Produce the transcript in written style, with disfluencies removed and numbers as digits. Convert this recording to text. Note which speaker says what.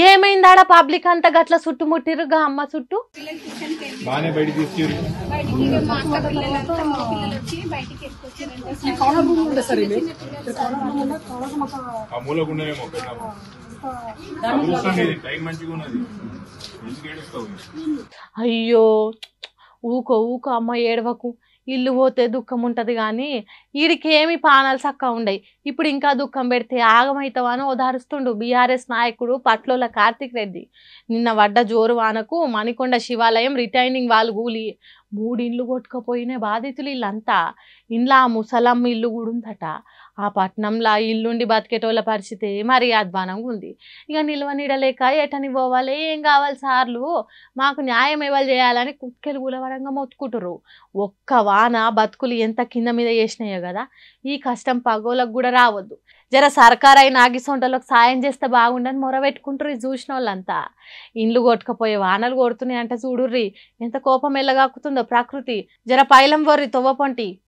Speaker 1: ఏమైందాడ public అంతా గట్ల చుట్టుముట్టిరుగా అమ్మ చుట్టూ
Speaker 2: బానే బయటికి తీసుకెళ్ళి ఆ మూలకుండేమో టైం మంచిగా ఉన్నది.
Speaker 1: అయ్యో ఊకో ఊకో అమ్మ ఏడవకు, ఇల్లు పోతే దుఃఖం ఉంటుంది కానీ వీడికేమి పానాలు చక్కగా ఉండయి. ఇప్పుడు ఇంకా దుఃఖం పెడితే ఆగమవుతావని ఓదారుస్తుండు బీఆర్ఎస్ నాయకుడు పట్లోల కార్తిక్ రెడ్డి. నిన్న వడ్డ జోరు వానకు మణికొండ శివాలయం రిటైనింగ్ వాళ్ళు కూలి 3 ఇండ్లు కొట్టుకుపోయిన బాధితులు వీళ్ళంతా. ఇంట్లో ఆ ముసలమ్మ ఇల్లు కూడా ఉందట. ఆ పట్నంలో ఇల్లుండి బతికేటోళ్ళ పరిస్థితి మరి అధ్వానంగా ఉంది. ఇక నిల్వ నీడలేక ఎటని పోవాలి, ఏం కావాలి సార్లు, మాకు న్యాయం ఎవరు చేయాలని కుక్కెలు గులవడంగా మొత్తుకుంటారు. ఒక్క వాన బతుకులు ఎంత కింద మీద చేసినాయో కదా. ఈ కష్టం పగోలకు కూడా రావద్దు. జర సర్కారు అయిన నాగిసొంటలకు సాయం చేస్తే బాగుండని మొరబెట్టుకుంటారు ఇది చూసిన వాళ్ళంతా. ఇండ్లు కొట్టుకపోయే వానలు కొడుతున్నాయి అంటే చూడుర్రి ఎంత కోపం ఎల్లగాకుతుందో ప్రకృతి. జర పైలం వర్రి తొవ్వపొంటి.